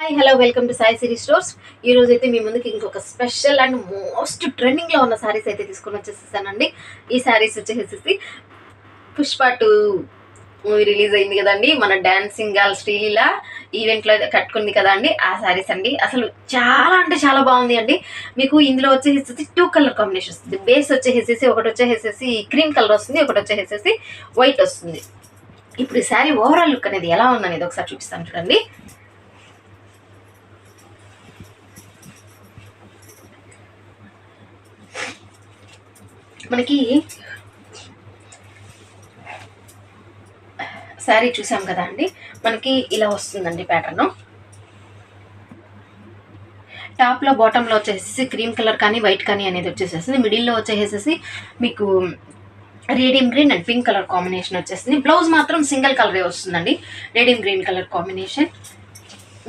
Hi hello welcome to Sai Siri stores. ఈ రోజు అయితే మీ ముందుకి ఇంకొక స్పెషల్ అండ్ మోస్ట్ ట్రెండింగ్లో ఉన్న శారీస్ అయితే తీసుకొని వచ్చేసేసానండి. ఈ శారీస్ వచ్చేసేసి పుష్ప 2 మూవీ రిలీజ్ అయింది కదండి. మన డాన్సింగ్ గర్ల్ శ్రీలీల ఈవెంట్లో కట్టుకుంది కదా అండి, ఆ శారీస్ అండి. అసలు చాలా అంటే చాలా బాగుంది అండి. మీకు ఇందులో వచ్చేసేసి 2 కలర్ కాంబినేషన్ వస్తుంది. బేస్ వచ్చేసేసి ఒకటి వచ్చేసేసి క్రీమ్ కలర్ వస్తుంది, ఒకటి వచ్చేసేసి వైట్ వస్తుంది. ఇప్పుడు ఈ శారీ ఓవరాల్ లుక్ అనేది ఎలా ఉందనేది ఒకసారి చూపిస్తాను చూడండి. మనకి శారీ చూసాం కదా అండి, మనకి ఇలా వస్తుందండి ప్యాటర్న్. టాప్లో బాటంలో వచ్చేసి క్రీమ్ కలర్ కానీ వైట్ కానీ అనేది వచ్చేసేసి, మిడిల్లో వచ్చేసేసి మీకు radium green and pink colour combination వచ్చేసింది. బ్లౌజ్ మాత్రం సింగిల్ కలరే వస్తుందండి, రేడియం గ్రీన్ కలర్ కాంబినేషన్.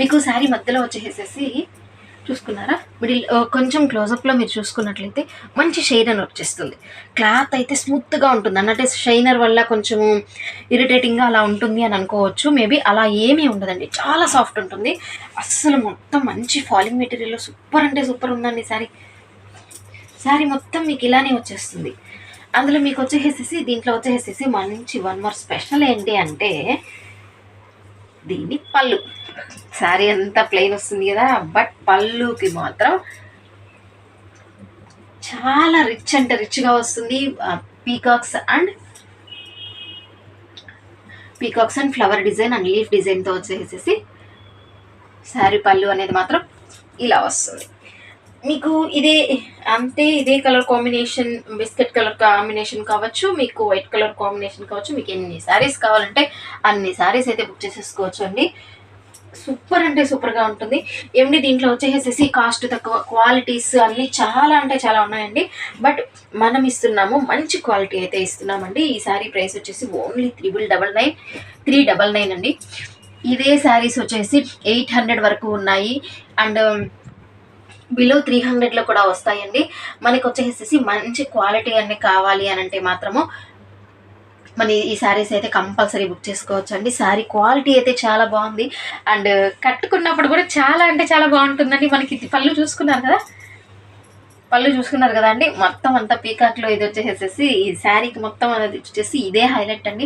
మీకు శారీ మధ్యలో వచ్చేసేసి చూసుకున్నారా, మిడిల్ కొంచెం క్లోజప్లో మీరు చూసుకున్నట్లయితే మంచి షైనర్ వచ్చేస్తుంది. క్లాత్ అయితే స్మూత్గా ఉంటుంది అన్నట్టు, షైనర్ వల్ల కొంచెం ఇరిటేటింగ్గా అలా ఉంటుంది అని అనుకోవచ్చు. మేబీ అలా ఏమీ ఉండదండి, చాలా సాఫ్ట్ ఉంటుంది. అస్సలు మొత్తం మంచి ఫాలింగ్ మెటీరియల్లో సూపర్ అంటే సూపర్ ఉందండి శారీ. శారీ మొత్తం మీకు ఇలానే వచ్చేస్తుంది. అందులో మీకు వచ్చేసేసి దీంట్లో వచ్చేసేసి మంచి వన్ మోర్ స్పెషల్ ఏంటి అంటే దీని పళ్ళు. శారీ అంతా ప్లెయిన్ వస్తుంది కదా, బట్ పళ్ళుకి మాత్రం చాలా రిచ్ అంటే రిచ్గా వస్తుంది. Peacocks and flower design and leaf డిజైన్తో వచ్చేసేసి శారీ పళ్ళు అనేది మాత్రం ఇలా వస్తుంది. మీకు ఇదే colour combination, biscuit colour combination కావచ్చు, మీకు వైట్ కలర్ కాంబినేషన్ కావచ్చు, మీకు ఎన్ని శారీస్ కావాలంటే అన్ని శారీస్ అయితే బుక్ చేసేసుకోవచ్చు అండి. సూపర్ అంటే సూపర్గా ఉంటుంది. ఏమండి దీంట్లో వచ్చేసేసి కాస్ట్ తక్కువ, క్వాలిటీస్ అన్నీ చాలా అంటే చాలా ఉన్నాయండి. బట్ మనం ఇస్తున్నాము మంచి క్వాలిటీ అయితే ఇస్తున్నామండి. ఈ శారీ ప్రైస్ వచ్చేసి ఓన్లీ 399 అండి. ఇదే శారీస్ వచ్చేసి 800 వరకు ఉన్నాయి అండ్ బిలో 300లో కూడా వస్తాయండి. మనకి వచ్చేసేసి మంచి క్వాలిటీ అన్నీ కావాలి అని అంటే మాత్రము మన ఈ శారీస్ అయితే కంపల్సరీ బుక్ చేసుకోవచ్చు అండి. శారీ క్వాలిటీ అయితే చాలా బాగుంది అండ్ కట్టుకున్నప్పుడు కూడా చాలా అంటే చాలా బాగుంటుందండి. మనకి పళ్ళు చూసుకున్నారు కదా అండి, మొత్తం అంతా పీకాక్లో ఇది వచ్చేసేసి ఈ శారీకి మొత్తం అనేది వచ్చేసి ఇదే హైలైట్ అండి.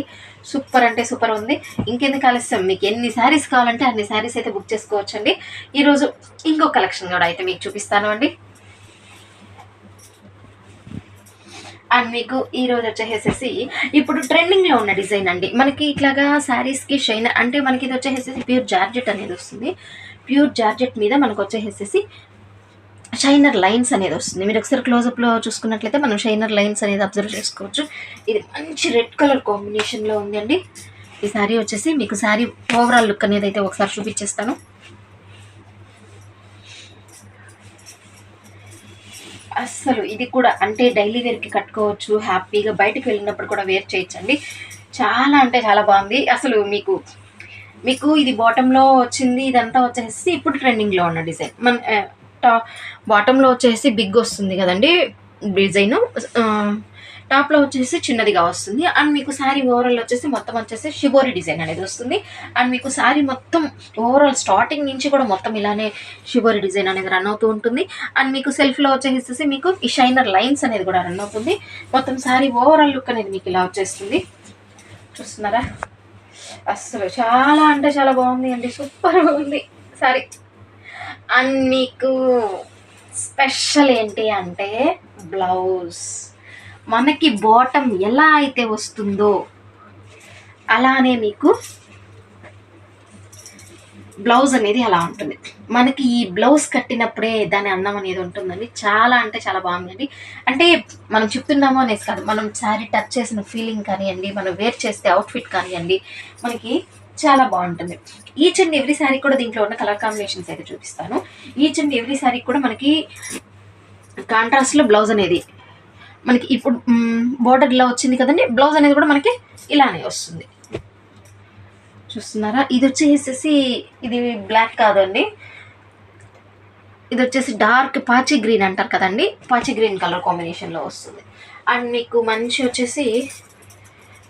సూపర్ అంటే సూపర్ ఉంది. ఇంకెందుకు ఆలస్యం, మీకు ఎన్ని శారీస్ కావాలంటే అన్ని శారీస్ అయితే బుక్ చేసుకోవచ్చు అండి. ఈరోజు ఇంకో కలెక్షన్ కూడా అయితే మీకు చూపిస్తాను అండి. అండ్ మీకు ఈరోజు వచ్చేసేసి ఇప్పుడు ట్రెండింగ్లో ఉన్న డిజైన్ అండి. మనకి ఇట్లాగా శారీస్కి షైన్ అంటే మనకి ఇది వచ్చేసేసి ప్యూర్ జార్జెట్ అనేది వస్తుంది. ప్యూర్ జార్జెట్ మీద మనకు వచ్చేసేసి షైనర్ లైన్స్ అనేది వస్తుంది. మీరు ఒకసారి క్లోజప్లో చూసుకున్నట్లయితే మనం షైనర్ లైన్స్ అనేది అబ్జర్వ్ చేసుకోవచ్చు. ఇది మంచి రెడ్ కలర్ కాంబినేషన్లో ఉందండి. ఈ శారీ వచ్చేసి మీకు శారీ ఓవరాల్ లుక్ అనేది అయితే ఒకసారి చూపించేస్తాను. అస్సలు ఇది కూడా అంటే డైలీ వేర్కి కట్టుకోవచ్చు, హ్యాపీగా బయటకు వెళ్ళినప్పుడు కూడా వేర్ చేయొచ్చండి. చాలా అంటే చాలా బాగుంది. అసలు మీకు ఇది బాటంలో వచ్చింది, ఇదంతా వచ్చేసి ఇప్పుడు ట్రెండింగ్లో ఉన్న డిజైన్. బాటంలో వచ్చేసి బిగ్ వస్తుంది కదండి డిజైన్, టాప్లో వచ్చేసి చిన్నదిగా వస్తుంది. అండ్ మీకు శారీ ఓవరాల్ వచ్చేసి మొత్తం వచ్చేసి షిబోరి డిజైన్ అనేది వస్తుంది. అండ్ మీకు శారీ మొత్తం ఓవరాల్ స్టార్టింగ్ నుంచి కూడా మొత్తం ఇలానే షిబోరి డిజైన్ అనేది రన్ అవుతూ ఉంటుంది. అండ్ మీకు సెల్ఫ్లో వచ్చేసి మీకు ఈ షైనర్ లైన్స్ అనేది కూడా రన్ అవుతుంది. మొత్తం శారీ ఓవరాల్ లుక్ అనేది మీకు ఇలా వచ్చేస్తుంది. చూస్తున్నారా, అసలు చాలా అంటే చాలా బాగుంది అండి, సూపర్గా ఉంది శారీ. అండ్ మీకు స్పెషల్ ఏంటి అంటే బ్లౌజ్. మనకి బాటమ్ ఎలా అయితే వస్తుందో అలానే మీకు బ్లౌజ్ అనేది అలా ఉంటుంది. మనకి ఈ బ్లౌజ్ కట్టినప్పుడే దాని అందం అనేది ఉంటుందండి. చాలా అంటే చాలా బాగుందండి. అంటే మనం చెప్తున్నామో అనేసి కాదు, మనం శారీ టచ్ చేసిన ఫీలింగ్ కానివ్వండి, మనం వేర్ చేస్తే అవుట్ఫిట్ కానివ్వండి, మనకి చాలా బాగుంటుంది. ఈచ్ అండ్ ఎవ్రీ శారీ కూడా దీంట్లో ఉన్న కలర్ కాంబినేషన్స్ అయితే చూపిస్తాను. ఈచ్ అండ్ ఎవ్రీ శారీ కూడా మనకి కాంట్రాస్ట్లో బ్లౌజ్ అనేది మనకి ఇప్పుడు బోర్డర్ ఇలా వచ్చింది కదండి, బ్లౌజ్ అనేది కూడా మనకి ఇలానే వస్తుంది. చూస్తున్నారా, ఇది వచ్చేసేసి ఇది బ్లాక్ కాదండి, ఇది వచ్చేసి డార్క్ పాచి గ్రీన్ అంటారు కదండి, పాచి గ్రీన్ కలర్ కాంబినేషన్లో వస్తుంది. అండ్ మీకు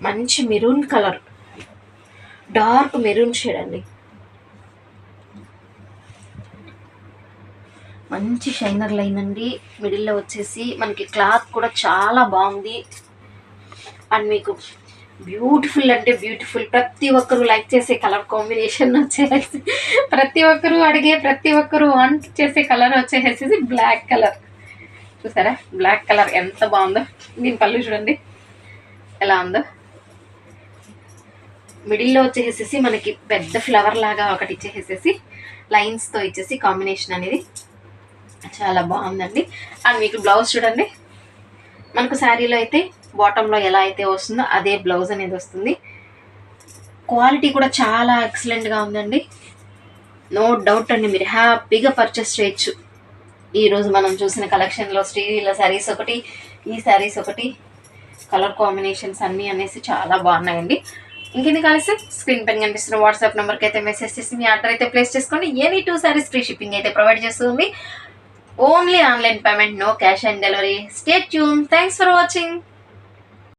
మంచి maroon colour, dark maroon shade అండి. మంచి షైనర్ లైన్ అండి. మిడిల్లో వచ్చేసి మనకి క్లాత్ కూడా చాలా బాగుంది. అండ్ మీకు బ్యూటిఫుల్ అంటే బ్యూటిఫుల్, ప్రతి ఒక్కరు లైక్ చేసే కలర్ కాంబినేషన్ వచ్చేసి, ప్రతి ఒక్కరు అడిగే, ప్రతి ఒక్కరు వాంట్ చేసే కలర్ వచ్చేసేసి బ్లాక్ కలర్. చూసారా బ్లాక్ కలర్ ఎంత బాగుందో. దీని పళ్ళు చూడండి ఎలా ఉందో. మిడిల్లో వచ్చేసేసి మనకి పెద్ద ఫ్లవర్ లాగా ఒకటి ఇచ్చేసేసి లైన్స్తో ఇచ్చేసి కాంబినేషన్ అనేది చాలా బాగుందండి. అండ్ మీకు బ్లౌజ్ చూడండి, మనకు శారీలో అయితే బాటంలో ఎలా అయితే వస్తుందో అదే బ్లౌజ్ అనేది వస్తుంది. క్వాలిటీ కూడా చాలా ఎక్సలెంట్గా ఉందండి. నో డౌట్ అండి, మీరు హ్యాపీగా పర్చేస్ చేయొచ్చు. ఈరోజు మనం చూసిన కలెక్షన్లో శ్రీలీల శారీస్ ఒకటి, ఈ శారీస్ ఒకటి, కలర్ కాంబినేషన్స్ అన్నీ అనేసి చాలా బాగున్నాయండి. ఇంకెన్ని కలిసి స్క్రీన్ పైన కనిపిస్తున్న వాట్సాప్ నెంబర్కి అయితే మెసేజ్ చేసి మీ ఆర్డర్ అయితే ప్లేస్ చేసుకోండి. ఎనీ 2 శారీస్ ఫ్రీ షిప్పింగ్ అయితే ప్రొవైడ్ చేస్తుంది. Only online payment, no cash on delivery. Stay tune. Thanks for watching.